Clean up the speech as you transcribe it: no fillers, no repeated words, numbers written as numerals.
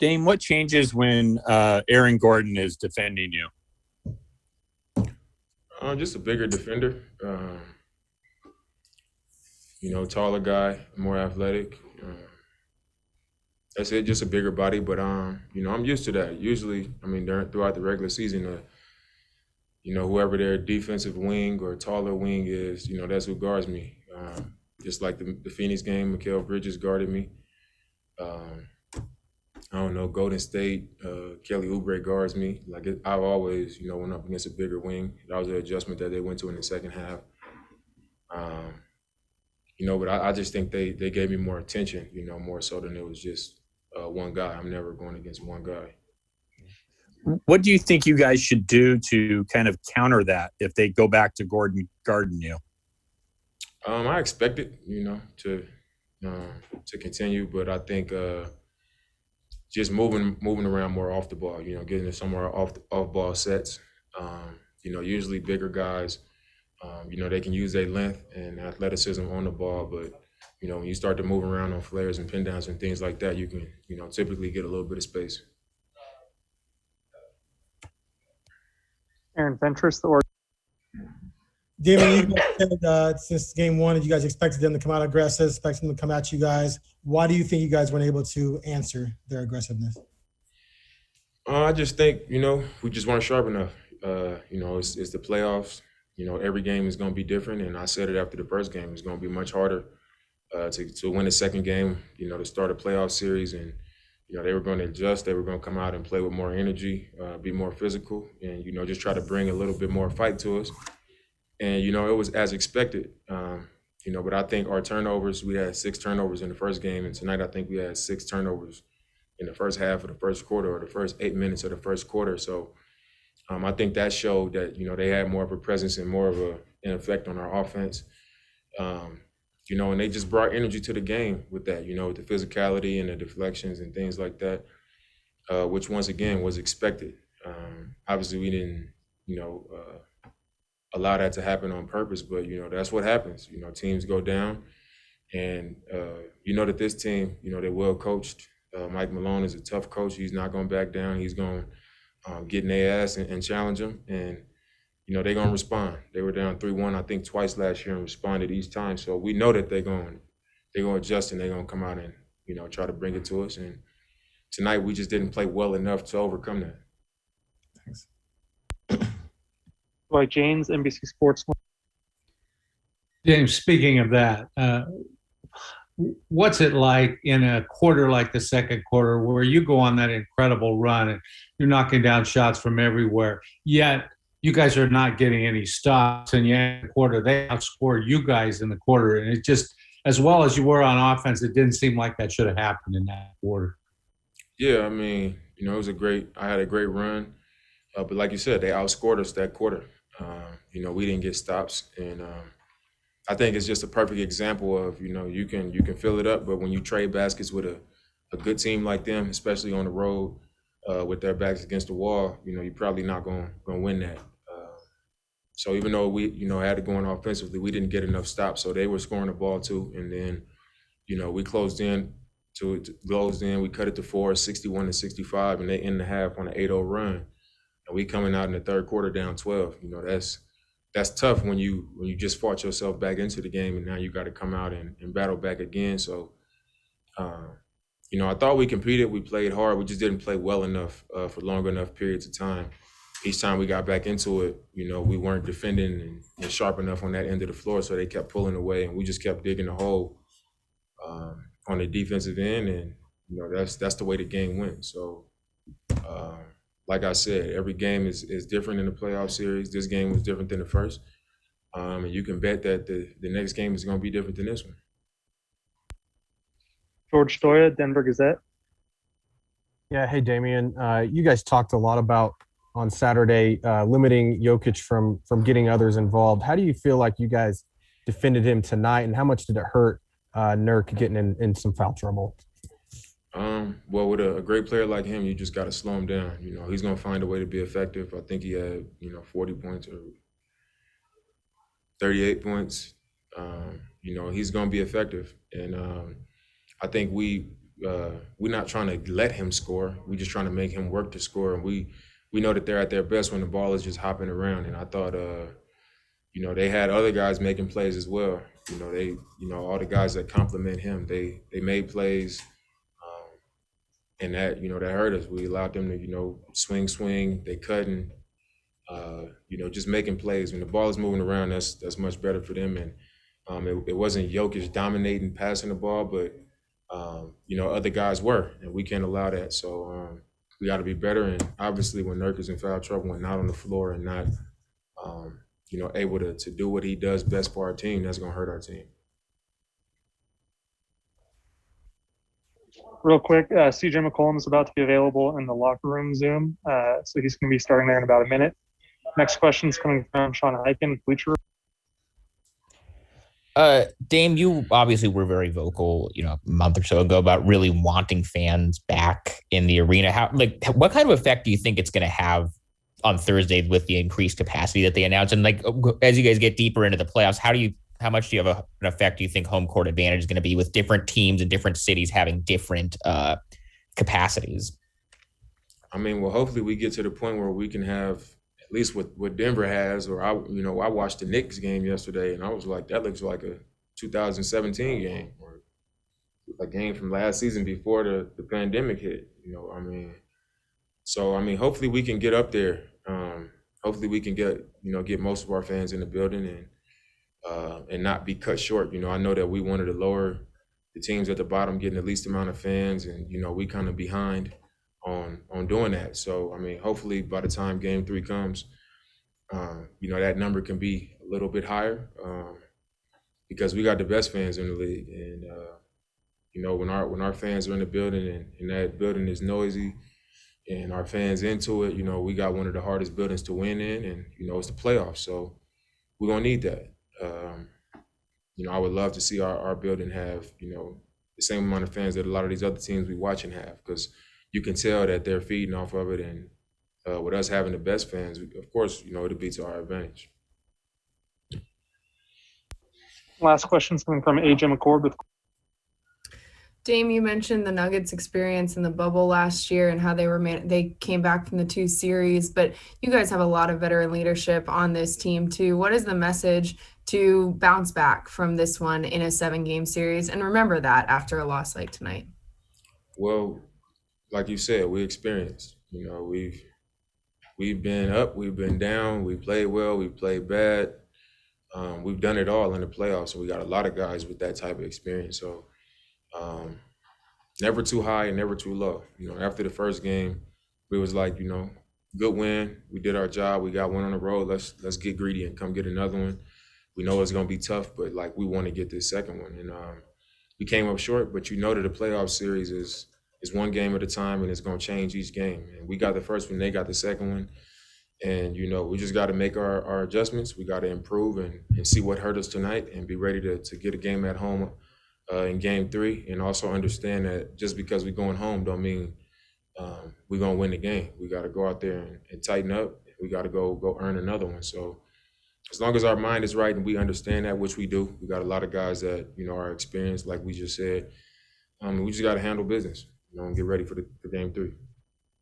Dame, what changes when Aaron Gordon is defending you? Just a bigger defender. Taller guy, more athletic. That's it, just a bigger body. But I'm used to that. Usually, throughout the regular season, whoever their defensive wing or taller wing is, that's who guards me. Just like the Phoenix game, Mikal Bridges guarded me. Golden State, Kelly Oubre guards me. I've always, went up against a bigger wing. That was an adjustment that they went to in the second half. But I just think they gave me more attention, more so than it was just one guy. I'm never going against one guy. What do you think you guys should do to kind of counter that if they go back to Gordon guarding you? I expect it, to continue, but I think just moving around more off the ball, getting to somewhere off ball sets. Usually bigger guys, they can use their length and athleticism on the ball, but when you start to move around on flares and pin downs and things like that, you can, typically get a little bit of space. Aaron Ventress, or Damian, you guys said since game one that you guys expected them to come out aggressive, expected them to come at you guys. Why do you think you guys weren't able to answer their aggressiveness? I just think, we just weren't sharp enough. It's the playoffs. Every game is going to be different, and I said it after the first game. It's going to be much harder to win the second game, to start a playoff series. And, they were going to adjust. They were going to come out and play with more energy, be more physical, and, just try to bring a little bit more fight to us. And, it was as expected, but I think our turnovers, we had 6 turnovers in the first game. And tonight I think we had 6 turnovers in the first half of the first quarter, or the first 8 minutes of the first quarter. So I think that showed that, they had more of a presence and more of an effect on our offense. And they just brought energy to the game with that, with the physicality and the deflections and things like that, which once again was expected. Obviously we didn't, allow that to happen on purpose, but that's what happens. Teams go down, and that this team, they're well coached. Mike Malone is a tough coach. He's not going to back down. He's going to get in their ass and challenge them, and they're going to respond. They were down 3-1, I think, twice last year and responded each time. So we know that they're going to adjust, and they're going to come out and try to bring it to us. And tonight we just didn't play well enough to overcome that. Thanks. Dwight James, NBC Sports. James, speaking of that, what's it like in a quarter like the second quarter where you go on that incredible run and you're knocking down shots from everywhere, yet you guys are not getting any stops, and yet in the quarter they outscored you guys in the quarter, and it just, as well as you were on offense, it didn't seem like that should have happened in that quarter. Yeah, it was I had a great run, but like you said, they outscored us that quarter. We didn't get stops, and I think it's just a perfect example of, you can fill it up, but when you trade baskets with a good team like them, especially on the road with their backs against the wall, you're probably not going to win that. So even though we, had to go on offensively, we didn't get enough stops, so they were scoring the ball too, and then, we closed in. We cut it to 4, 61-65, and they end the half on an 8-0 run. And we coming out in the third quarter down 12. That's tough when you just fought yourself back into the game, and now you got to come out and battle back again. So, I thought we competed. We played hard. We just didn't play well enough for long enough periods of time. Each time we got back into it, we weren't defending and sharp enough on that end of the floor, so they kept pulling away, and we just kept digging the hole on the defensive end, and that's the way the game went. So, like I said, every game is different in the playoff series. This game was different than the first, and you can bet that the next game is going to be different than this one. George Stoya, Denver Gazette. Yeah, hey, Damian. You guys talked a lot about on Saturday limiting Jokic from getting others involved. How do you feel like you guys defended him tonight, and how much did it hurt Nurk getting in some foul trouble? Well, with a great player like him, you just got to slow him down. He's going to find a way to be effective. I think he had, 40 points or 38 points. He's going to be effective. And I think we we're not trying to let him score. We're just trying to make him work to score. And we know that they're at their best when the ball is just hopping around. And I thought, they had other guys making plays as well. All the guys that compliment him, they made plays, and that that hurt us. We allowed them to swing. They couldn't, just making plays. When the ball is moving around, that's much better for them. And it wasn't Jokic dominating passing the ball, but other guys were, and we can't allow that. So we got to be better. And obviously, when Nurk is in foul trouble and not on the floor and not able to do what he does best for our team, that's going to hurt our team. Real quick, CJ McCollum is about to be available in the locker room Zoom, so he's going to be starting there in about a minute. Next question is coming from Sean Hyken, Bleacher. Dame, you obviously were very vocal, a month or so ago about really wanting fans back in the arena. What kind of effect do you think it's going to have on Thursday with the increased capacity that they announced? And as you guys get deeper into the playoffs, how much do you have an effect do you think home court advantage is going to be with different teams and different cities having different capacities? I mean, well, hopefully we get to the point where we can have at least what Denver has, or I watched the Knicks game yesterday and I was like, that looks like a 2017 game or a game from last season before the pandemic hit. So hopefully we can get up there. Hopefully we can get most of our fans in the building and not be cut short. I know that we wanted to lower the teams at the bottom getting the least amount of fans, and we kind of behind on doing that. So hopefully by the time Game 3 comes, that number can be a little bit higher, because we got the best fans in the league. And when our fans are in the building and that building is noisy and our fans into it, we got one of the hardest buildings to win in, and it's the playoffs, so we're gonna need that. I would love to see our building have the same amount of fans that a lot of these other teams we watching have, because you can tell that they're feeding off of it. And with us having the best fans, of course, it'll be to our advantage. Last question is coming from AJ McCord with. Dame, you mentioned the Nuggets experience in the bubble last year and how they came back from the 2 series, but you guys have a lot of veteran leadership on this team too. What is the message to bounce back from this one in a 7-game series and remember that after a loss like tonight? Well, like you said, we experienced. We've been up, we've been down, we played well, we played bad. We've done it all in the playoffs, and we got a lot of guys with that type of experience. So never too high and never too low. After the first game, we was like, good win. We did our job. We got one on the road. Let's get greedy and come get another one. We know it's gonna be tough, but we want to get this second one. And we came up short, but that the playoff series is one game at a time, and it's gonna change each game. And we got the first one, they got the second one. And we just got to make our adjustments. We got to improve and see what hurt us tonight, and be ready to get a game at home in Game 3, and also understand that just because we're going home don't mean we're going to win the game. We got to go out there and tighten up. We got to go earn another one. So as long as our mind is right and we understand that, which we do, we got a lot of guys that, are experienced, like we just said. We just got to handle business, and get ready for the Game 3.